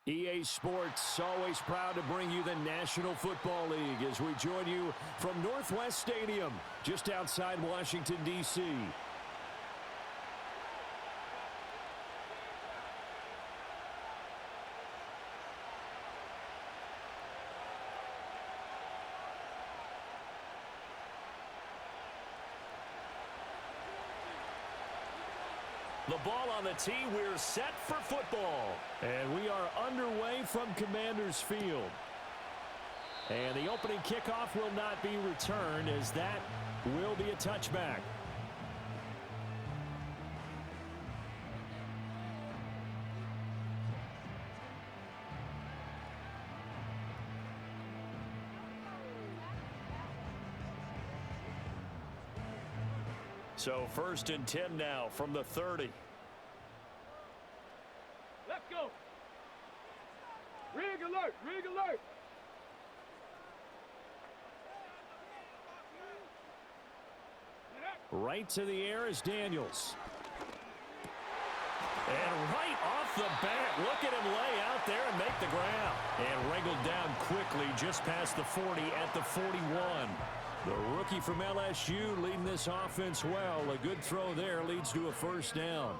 EA Sports, always proud to bring you the National Football League as we join you from Northwest Stadium, just outside Washington, D.C. The ball on the tee, we're set for football. And we are underway from Commander's Field. And the opening kickoff will not be returned as that will be a touchback. So 1st and 10 now from the 30. Let's go. Rig alert, rig alert. Right to the air is Daniels. And right off the bat, look at him lay out there and make the ground. And wrangled down quickly just past the 40 at the 41. The rookie from LSU leading this offense well. A good throw there leads to a first down.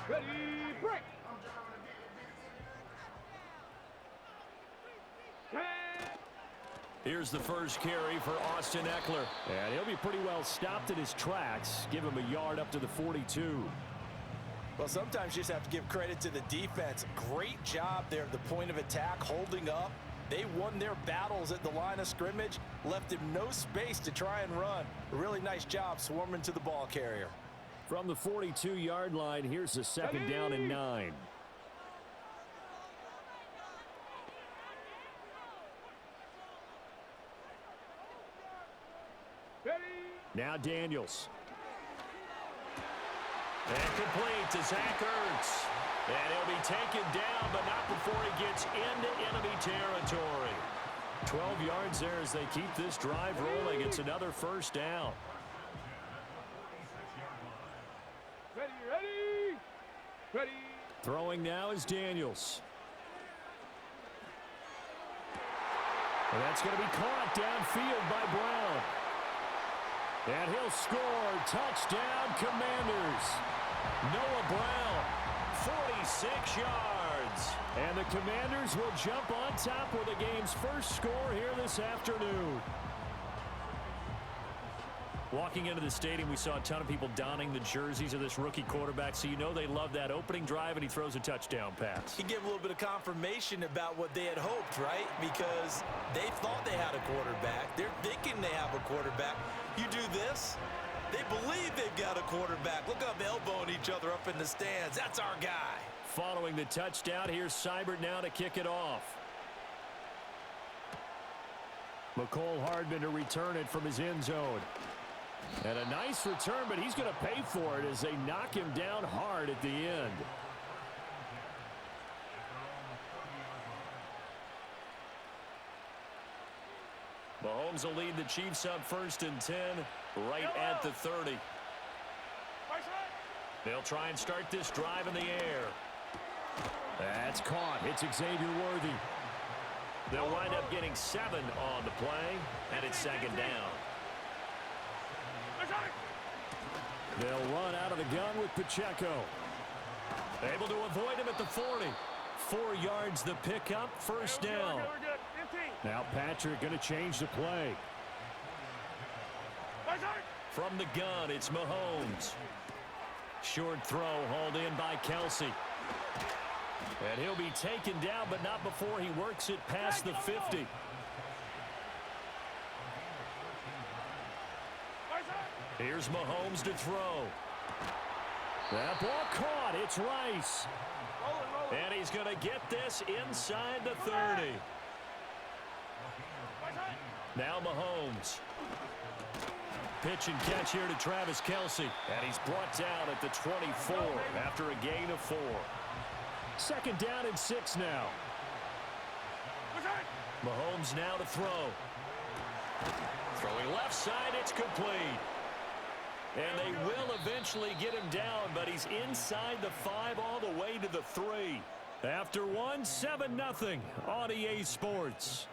Ready, break. Here's the first carry for Austin Eckler. And he'll be pretty well stopped in his tracks. Give him a yard up to the 42. Well, sometimes you just have to give credit to the defense. Great job there at the point of attack, holding up. They won their battles at the line of scrimmage, left him no space to try and run. A really nice job swarming to the ball carrier. From the 42-yard line, here's a second down and 9. Now Daniels. And complete to Zach Ertz. And he'll be taken down, but not before he gets into enemy territory. 12 yards there as they keep this drive rolling. It's another first down. Ready, ready, ready. Throwing now is Daniels. And that's going to be caught downfield by Brown. And he'll score. Touchdown, Commanders. Noah Brown, 46 yards. And the Commanders will jump on top with the game's first score here this afternoon. Walking into the stadium, we saw a ton of people donning the jerseys of this rookie quarterback, so you know they love that opening drive, and he throws a touchdown pass. He gave a little bit of confirmation about what they had hoped, right? Because they thought they had a quarterback. They're thinking they have a quarterback. You do this, they believe they've got a quarterback. Look up, elbowing each other up in the stands. That's our guy. Following the touchdown, here's Seibert now to kick it off. McCole Hardman to return it from his end zone. And a nice return, but he's going to pay for it as they knock him down hard at the end. Mahomes will lead the Chiefs up 1st and 10, right at the 30. They'll try and start this drive in the air. That's caught. It's Xavier Worthy. They'll wind up getting 7 on the play, and it's second down. They'll run out of the gun with Pacheco. Able to avoid him at the 40. 4 yards the pickup, first down. Now Patrick going to change the play. From the gun, it's Mahomes. Short throw hauled in by Kelsey. And he'll be taken down, but not before he works it past the 50. Here's Mahomes to throw. That ball caught. It's Rice. And he's going to get this inside the 30. Now Mahomes. Pitch and catch here to Travis Kelsey. And he's brought down at the 24 after a gain of 4. Second down and 6 now. Mahomes now to throw. Throwing left side, it's complete. And they will eventually get him down, but he's inside the 5 all the way to the 3. After one, 7-0 on EA Sports.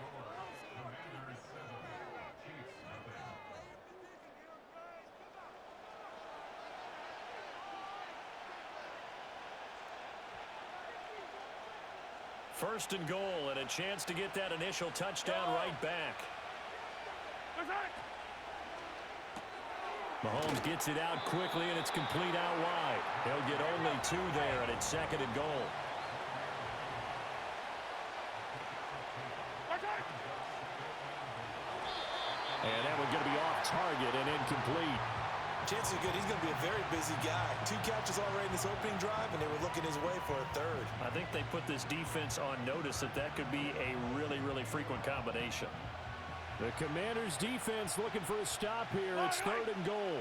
First and goal, and a chance to get that initial touchdown right back. Mahomes gets it out quickly, and it's complete out wide. He'll get only 2 there, and it's second and goal. And that one's going to be off target and incomplete. Chances are good he's going to be a very busy guy. 2 catches already in this opening drive, and they were looking his way for a 3rd. I think they put this defense on notice that could be a really, really frequent combination. The Commanders' defense looking for a stop here. It's 3rd and goal.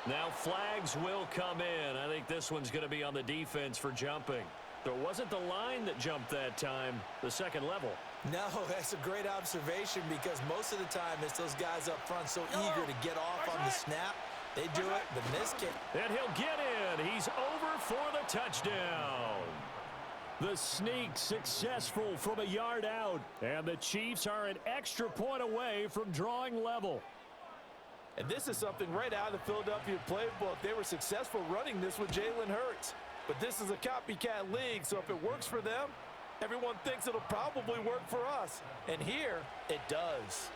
Now flags will come in. I think this one's going to be on the defense for jumping. So it wasn't the line that jumped that time, the second level. No, that's a great observation because most of the time it's those guys up front so eager to get off on the snap. They do it, but in this case. And he'll get in. He's over for the touchdown. The sneak successful from a yard out. And the Chiefs are an extra point away from drawing level. And this is something right out of the Philadelphia playbook. They were successful running this with Jalen Hurts. But this is a copycat league, so if it works for them, everyone thinks it'll probably work for us. And here, it does.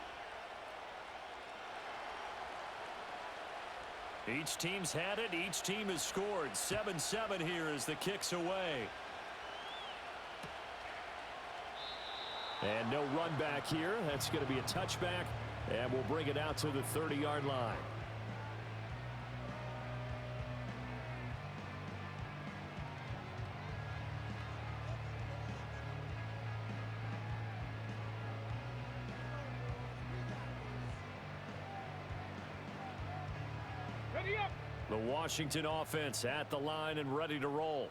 Each team's had it. Each team has scored. 7-7 here as the kick's away. And no run back here. That's going to be a touchback. And we'll bring it out to the 30-yard line. Ready up. The Washington offense at the line and ready to roll.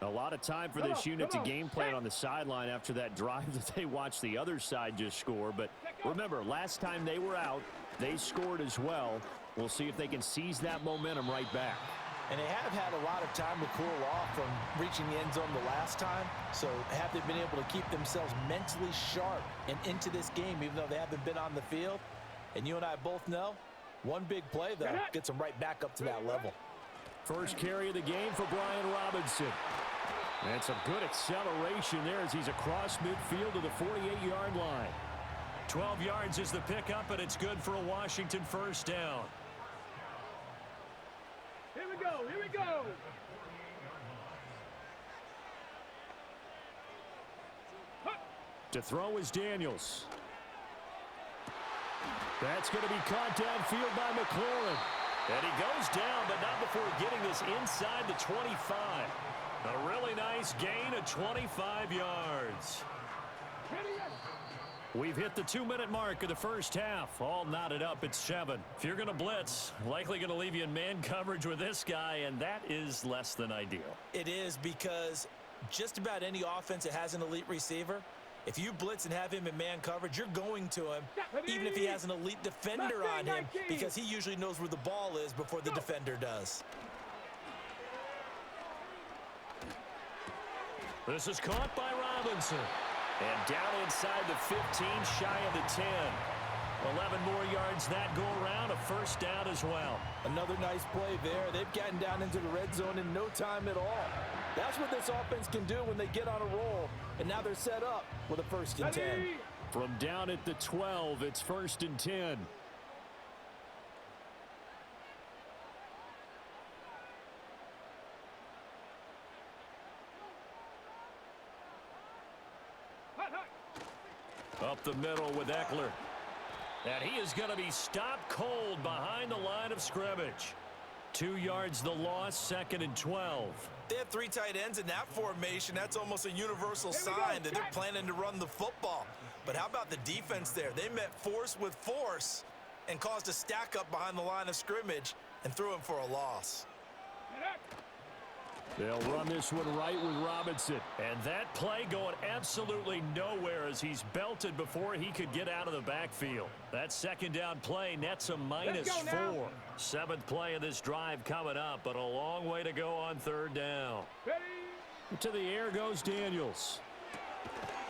A lot of time for this unit to game plan on the sideline after that drive that they watched the other side just score. But remember, last time they were out, they scored as well. We'll see if they can seize that momentum right back. And they have had a lot of time to cool off from reaching the end zone the last time. So have they been able to keep themselves mentally sharp and into this game, even though they haven't been on the field? And you and I both know, one big play, though, gets them right back up to that level. First carry of the game for Brian Robinson. And some good acceleration there as he's across midfield to the 48-yard line. 12 yards is the pickup, and it's good for a Washington first down. Here we go. Here we go. To throw is Daniels. That's going to be caught downfield by McLaurin. And he goes down, but not before getting this inside the 25. A really nice gain of 25 yards. We've hit the 2-minute mark of the first half. All knotted up at 7. If you're going to blitz, likely going to leave you in man coverage with this guy, and that is less than ideal. It is because just about any offense that has an elite receiver, if you blitz and have him in man coverage, you're going to him, even if he has an elite defender on him, because he usually knows where the ball is before the defender does. This is caught by Robinson. And down inside the 15, shy of the 10. 11 more yards that go around, a first down as well. Another nice play there. They've gotten down into the red zone in no time at all. That's what this offense can do when they get on a roll. And now they're set up with a first and 10. From down at the 12, it's first and 10. Up the middle with Eckler. And he is going to be stopped cold behind the line of scrimmage. 2 yards the loss, second and 12. They have 3 tight ends in that formation. That's almost a universal sign that they're planning to run the football. But how about the defense there? They met force with force and caused a stack up behind the line of scrimmage and threw him for a loss. They'll run this one right with Robinson. And that play going absolutely nowhere as he's belted before he could get out of the backfield. That second down play nets a -4. Seventh play of this drive coming up, but a long way to go on third down. Ready? To the air goes Daniels.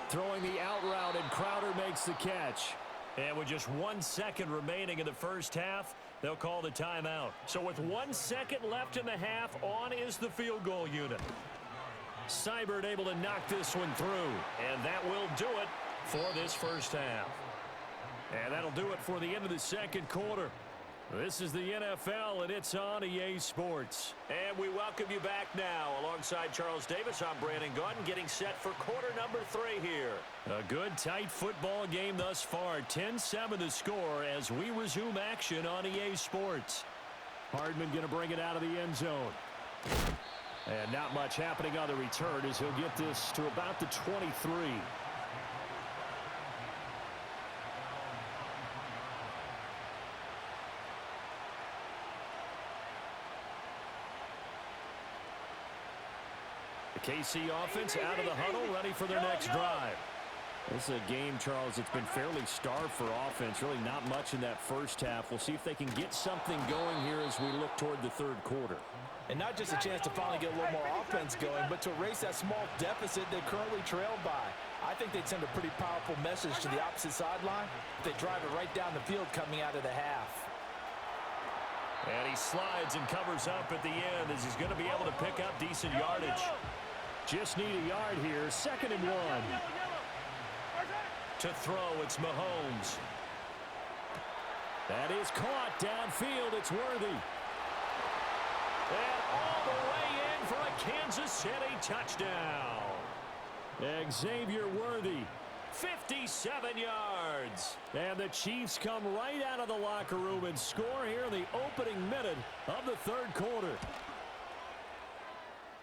Throwing the out route, and Crowder makes the catch. And with just 1 second remaining in the first half, they'll call the timeout. So with 1 second left in the half, on is the field goal unit. Seibert able to knock this one through, and that will do it for this first half. And that'll do it for the end of the second quarter. This is the NFL, and it's on EA Sports. And we welcome you back now. Alongside Charles Davis, I'm Brandon Gaudin, getting set for quarter number 3 here. A good, tight football game thus far. 10-7 the score as we resume action on EA Sports. Hardman going to bring it out of the end zone. And not much happening on the return as he'll get this to about the 23. The KC offense out of the huddle, ready for their next drive. This is a game, Charles, it's been fairly starved for offense. Really not much in that first half. We'll see if they can get something going here as we look toward the third quarter. And not just a chance to finally get a little more offense going, but to erase that small deficit they currently trailed by. I think they'd send a pretty powerful message to the opposite sideline if they drive it right down the field coming out of the half. And he slides and covers up at the end as he's going to be able to pick up decent yardage. Just need a yard here. 2nd and 1. To throw, it's Mahomes. That is caught downfield. It's Worthy. And all the way in for a Kansas City touchdown. Xavier Worthy, 57 yards. And the Chiefs come right out of the locker room and score here in the opening minute of the third quarter.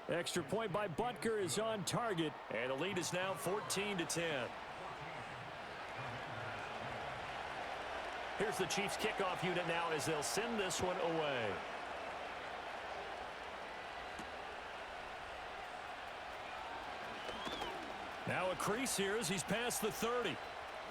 Extra point by Butker is on target, and the lead is now 14-10. Here's the Chiefs kickoff unit now as they'll send this one away. Now a crease here as he's past the 30.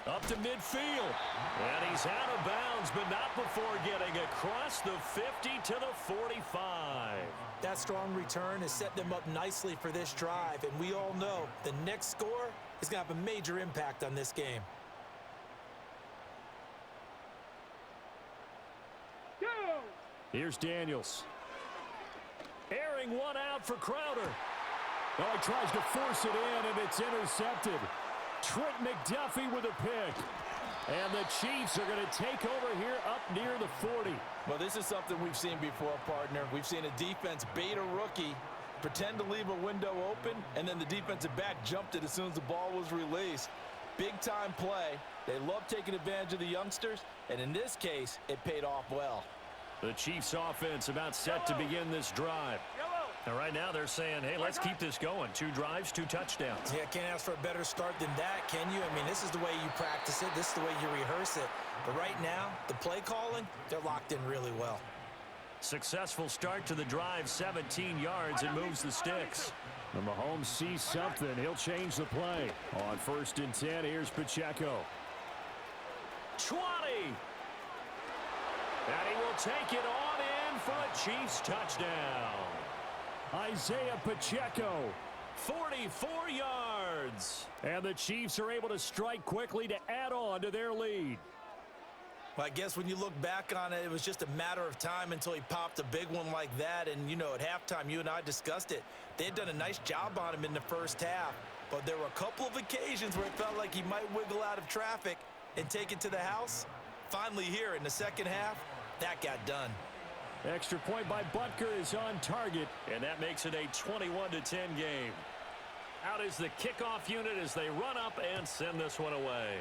Up to midfield. And he's out of bounds, but not before getting across the 50 to the 45. That strong return has set them up nicely for this drive, and we all know the next score is going to have a major impact on this game. Go! Here's Daniels. Airing one out for Crowder. Oh, he tries to force it in, and it's intercepted. Trent McDuffie with a pick. And the Chiefs are going to take over here up near the 40. Well, this is something we've seen before, partner. We've seen a defense bait a rookie, pretend to leave a window open, and then the defensive back jumped it as soon as the ball was released. Big-time play. They love taking advantage of the youngsters, and in this case, it paid off well. The Chiefs offense about set to begin this drive. Now, right now, they're saying, hey, let's keep this going. 2 drives, 2 touchdowns. Yeah, can't ask for a better start than that, can you? I mean, this is the way you practice it. This is the way you rehearse it. But right now, the play calling, they're locked in really well. Successful start to the drive, 17 yards, and moves the sticks. And Mahomes sees something. He'll change the play. On 1st and 10, here's Pacheco. 20! And he will take it on in for a Chiefs touchdown. Isaiah Pacheco, 44 yards. And the Chiefs are able to strike quickly to add on to their lead. Well, I guess when you look back on it, it was just a matter of time until he popped a big one like that. And, you know, at halftime, you and I discussed it. They had done a nice job on him in the first half. But there were a couple of occasions where it felt like he might wiggle out of traffic and take it to the house. Finally here in the second half, that got done. Extra point by Butker is on target, and that makes it a 21-10 game. Out is the kickoff unit as they run up and send this one away.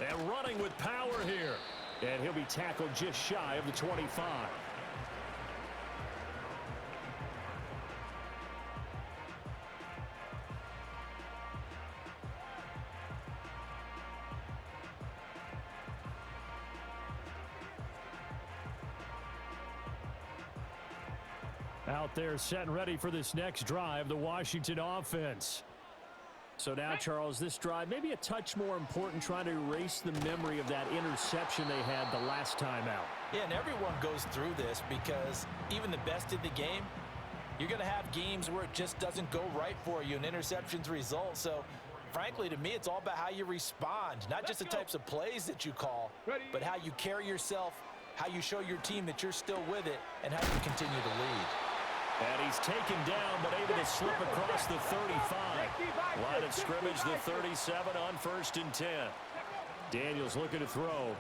And running with power here. And he'll be tackled just shy of the 25. Out there set and ready for this next drive, the Washington offense. So now, Charles, this drive maybe a touch more important, trying to erase the memory of that interception they had the last time out. Yeah, and everyone goes through this because even the best in the game, you're going to have games where it just doesn't go right for you, and interceptions result. So, frankly, to me, it's all about how you respond, not just the types of plays that you call, but how you carry yourself, how you show your team that you're still with it, and how you continue to lead. And he's taken down, but able to slip across the 35. Line of scrimmage, the 37 on 1st and 10. Daniels looking to throw.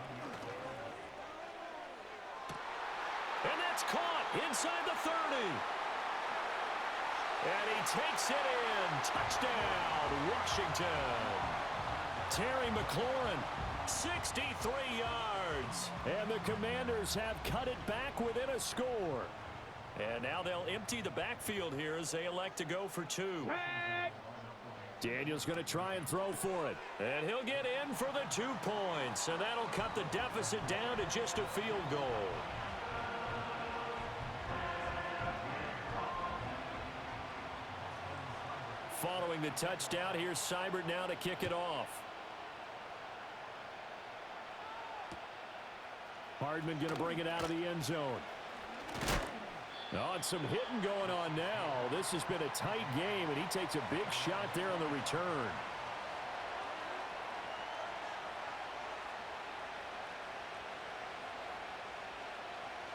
And that's caught inside the 30. And he takes it in. Touchdown, Washington. Terry McLaurin, 63 yards. And the Commanders have cut it back within a score. And now they'll empty the backfield here as they elect to go for 2. Daniels going to try and throw for it. And he'll get in for the 2 points. And that'll cut the deficit down to just a field goal. Following the touchdown, here's Seibert now to kick it off. Hardman going to bring it out of the end zone. Oh, and some hitting going on now. This has been a tight game, and he takes a big shot there on the return.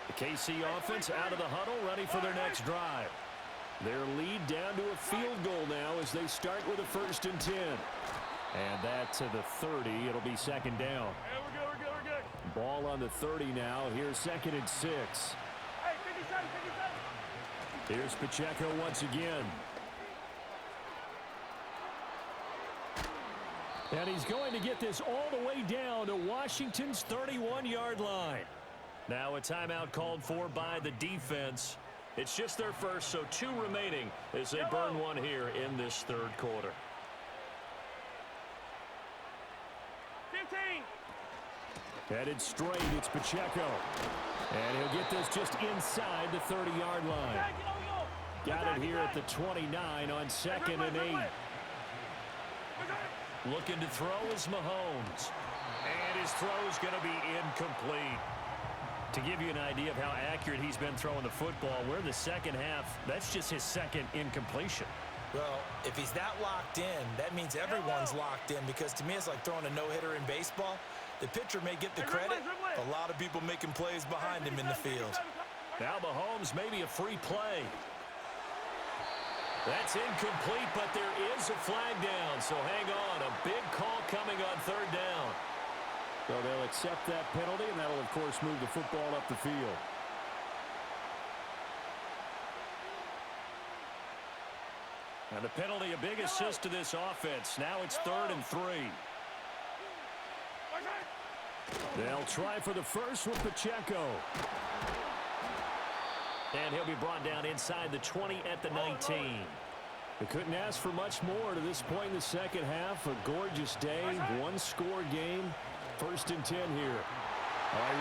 The KC offense out of the huddle, ready for their next drive. Their lead down to a field goal now as they start with a 1st and 10. And that to the 30. It'll be 2nd down. Yeah, we're good. Ball on the 30 now. Here's 2nd and 6. Hey, 57. Here's Pacheco once again. And he's going to get this all the way down to Washington's 31-yard line. Now a timeout called for by the defense. It's just their first, so 2 remaining as they burn one here in this 3rd quarter. 15. Headed straight, it's Pacheco. And he'll get this just inside the 30-yard line. Got it here at the 29 on 2nd and 8. Looking to throw is Mahomes. And his throw is going to be incomplete. To give you an idea of how accurate he's been throwing the football, we're in the second half. That's just his 2nd incompletion. Well, if he's that locked in, that means everyone's locked in, because to me it's like throwing a no-hitter in baseball. The pitcher may get the credit, a lot of people making plays behind him in the field. Now Mahomes, maybe a free play. That's incomplete, but there is a flag down, so hang on. A big call coming on 3rd down. So they'll accept that penalty, and that'll, of course, move the football up the field. And the penalty, a big assist to this offense. Now it's 3rd and 3. They'll try for the first with Pacheco. And he'll be brought down inside the 20 at the 19. They couldn't ask for much more to this point in the second half. A gorgeous day, 1-score game. 1st and 10 here.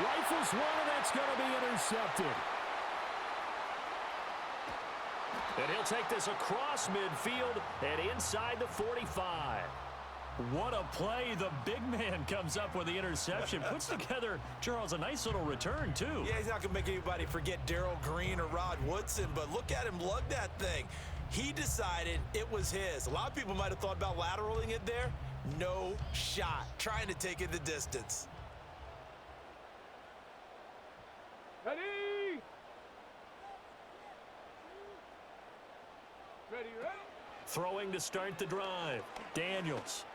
Rifles one, and that's going to be intercepted. And he'll take this across midfield and inside the 45. What a play. The big man comes up with the interception. Puts together, Charles, a nice little return, too. Yeah, he's not going to make anybody forget Darrell Green or Rod Woodson, but look at him lug that thing. He decided it was his. A lot of people might have thought about lateraling it there. No shot. Trying to take it the distance. Ready? Throwing to start the drive. Daniels.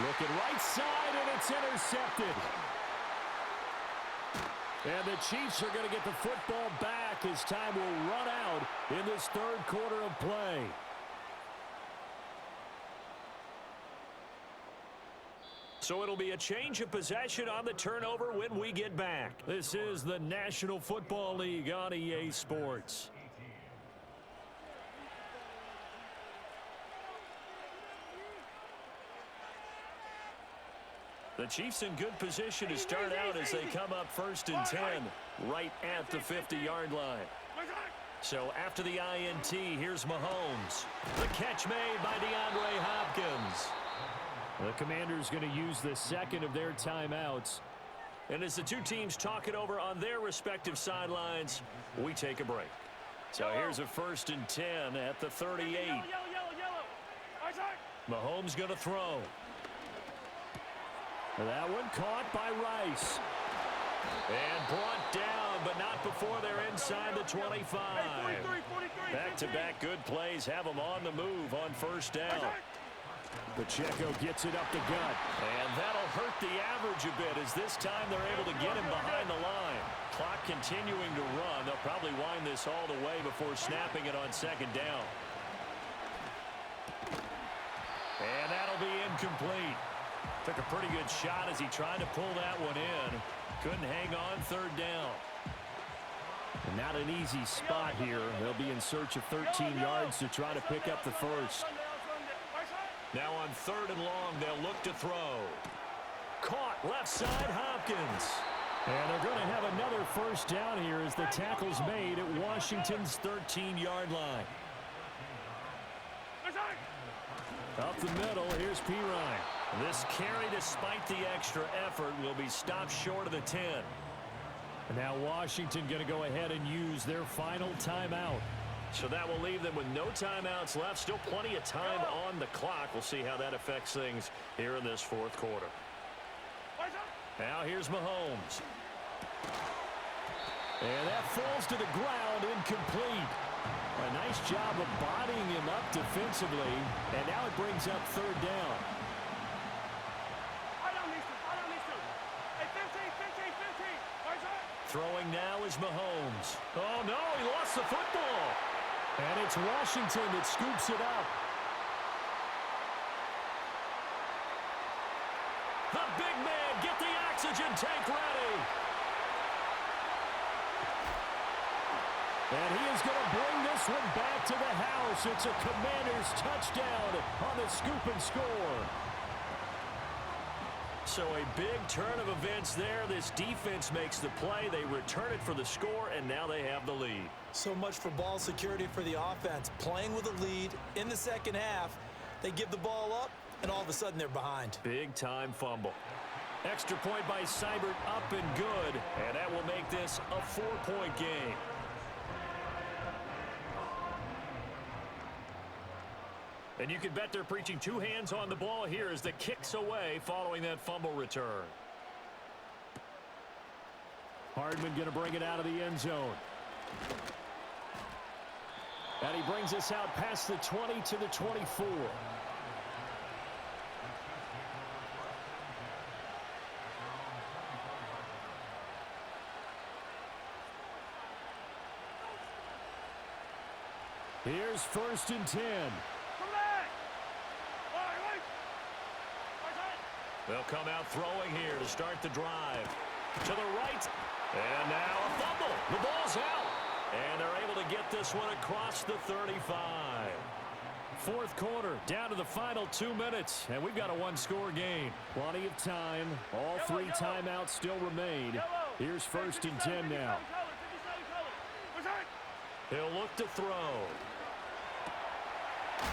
Looking right side, and it's intercepted. And the Chiefs are going to get the football back as time will run out in this 3rd quarter of play. So it'll be a change of possession on the turnover when we get back. This is the National Football League on EA Sports. The Chiefs in good position to start out as they come up 1st and 10 right at the 50-yard line. So after the INT, here's Mahomes. The catch made by DeAndre Hopkins. The Commanders going to use the second of their timeouts. And as the two teams talk it over on their respective sidelines, we take a break. So here's a 1st and 10 at the 38. Yellow. Mahomes going to throw. That one caught by Rice. And brought down, but not before they're inside the 25. Back-to-back good plays have them on the move on 1st down. Pacheco gets it up the gut. And that'll hurt the average a bit as this time they're able to get him behind the line. Clock continuing to run. They'll probably wind this all the way before snapping it on 2nd down. And that'll be incomplete. Took a pretty good shot as he tried to pull that one in. Couldn't hang on 3rd down. And not an easy spot here. They'll be in search of 13 yards to try to pick up the first. Now on 3rd and long, they'll look to throw. Caught left side, Hopkins. And they're going to have another 1st down here as the tackle's made at Washington's 13-yard line. Up the middle, here's Pirine. This carry, despite the extra effort, will be stopped short of the 10. And now Washington going to go ahead and use their final timeout. So that will leave them with no timeouts left. Still plenty of time on the clock. We'll see how that affects things here in this 4th quarter. Now here's Mahomes. And that falls to the ground, incomplete. A nice job of bodying him up defensively. And now it brings up 3rd down. Throwing now is Mahomes. Oh, no, he lost the football. And it's Washington that scoops it up. The big man, get the oxygen tank ready. And he is going to bring this one back to the house. It's a Commanders touchdown on the scoop and score. So a big turn of events there. This defense makes the play. They return it for the score, and now they have the lead. So much for ball security for the offense. Playing with a lead in the 2nd half. They give the ball up, and all of a sudden they're behind. Big-time fumble. Extra point by Seibert, up and good. And that will make this a 4-point game. And you can bet they're preaching 2 hands on the ball here as the kick's away following that fumble return. Hardman going to bring it out of the end zone. And he brings us out past the 20 to the 24. Here's 1st and 10. They'll come out throwing here to start the drive. To the right. And now a fumble. The ball's out. And they're able to get this one across the 35. 4th quarter, down to the final 2 minutes. And we've got a 1-score game. Plenty of time. All 3 timeouts still remain. Here's 1st and 10 now. He'll look to throw.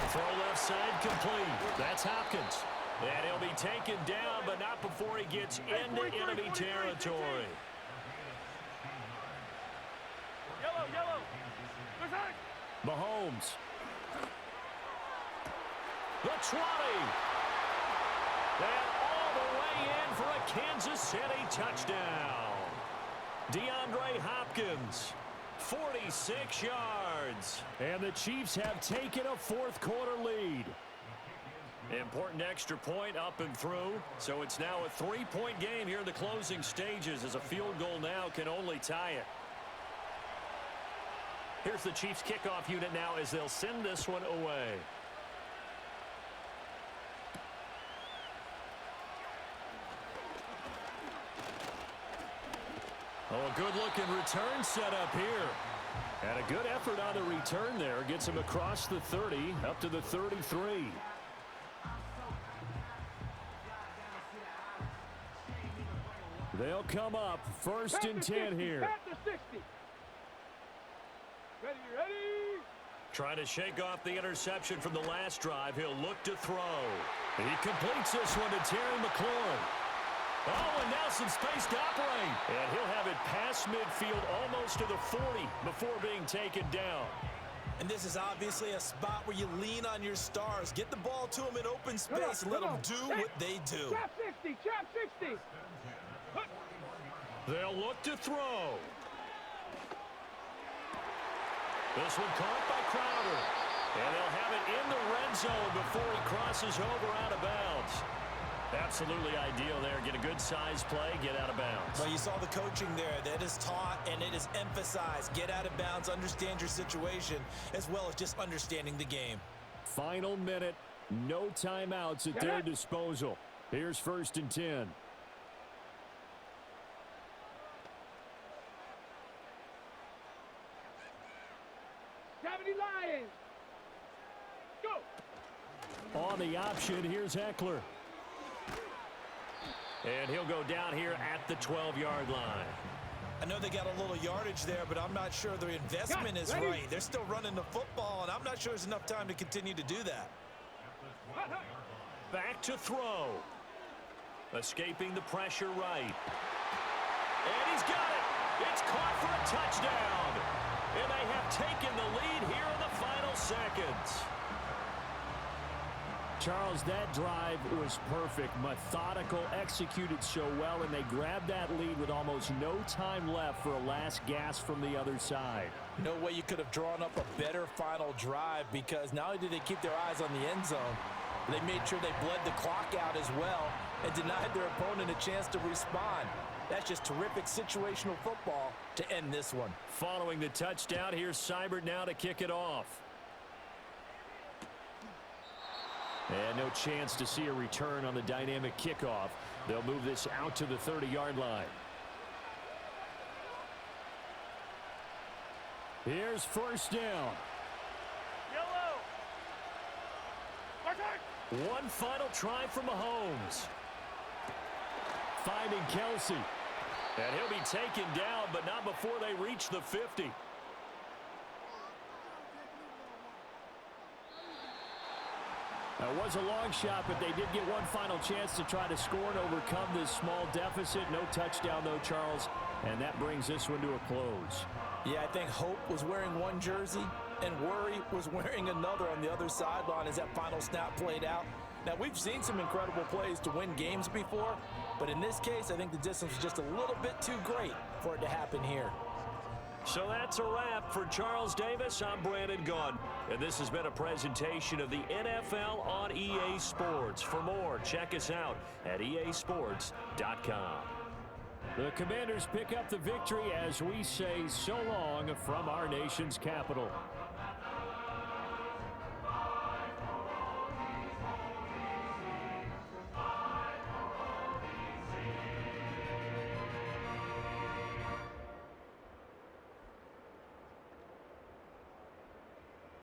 Throw left side complete. That's Hopkins. And he'll be taken down, but not before he gets into enemy territory. Yellow. Mahomes. The 20. And all the way in for a Kansas City touchdown. DeAndre Hopkins, 46 yards. And the Chiefs have taken a 4th quarter lead. Important extra point up and through. So it's now a 3-point game here in the closing stages as a field goal now can only tie it. Here's the Chiefs kickoff unit now as they'll send this one away. Oh, a good-looking return set up here. And a good effort on the return there. Gets him across the 30, up to the 33. They'll come up 1st and 10 here. Ready, Trying to shake off the interception from the last drive. He'll look to throw. He completes this one to Terry McLaurin. Oh, and now some space to operate. And he'll have it past midfield almost to the 40 before being taken down. And this is obviously a spot where you lean on your stars. Get the ball to them in open space and let them do what they do. Trap 60, trap 60. They'll look to throw. This one caught by Crowder. And they'll have it in the red zone before he crosses over out of bounds. Absolutely ideal there. Get a good size play, get out of bounds. Well, you saw the coaching there. That is taught and it is emphasized. Get out of bounds, understand your situation, as well as just understanding the game. Final minute, no timeouts at their disposal. Here's 1st and 10. Lions. Go. On the option, here's Eckler. And he'll go down here at the 12-yard line. I know they got a little yardage there, but I'm not sure their investment is right. They're still running the football, and I'm not sure there's enough time to continue to do that. Back to throw. Escaping the pressure right. And he's got it. It's caught for a touchdown. And they have taken the lead here in the final seconds. Charles, that drive was perfect. Methodical, executed so well, and they grabbed that lead with almost no time left for a last gasp from the other side. No way you could have drawn up a better final drive, because not only did they keep their eyes on the end zone, they made sure they bled the clock out as well and denied their opponent a chance to respond. That's just terrific situational football to end this one. Following the touchdown, here's Seibert now to kick it off. And no chance to see a return on the dynamic kickoff. They'll move this out to the 30-yard line. Here's 1st down. Yellow. Mark. One final try from Mahomes. Finding Kelsey. And he'll be taken down, but not before they reach the 50. That was a long shot, but they did get one final chance to try to score and overcome this small deficit. No touchdown, though, Charles. And that brings this one to a close. Yeah, I think Hope was wearing one jersey and Worry was wearing another on the other sideline as that final snap played out. Now, we've seen some incredible plays to win games before, but in this case, I think the distance was just a little bit too great for it to happen here. So that's a wrap for Charles Davis. I'm Brandon Gunn, and this has been a presentation of the NFL on EA Sports. For more, check us out at easports.com. The Commanders pick up the victory as we say so long from our nation's capital.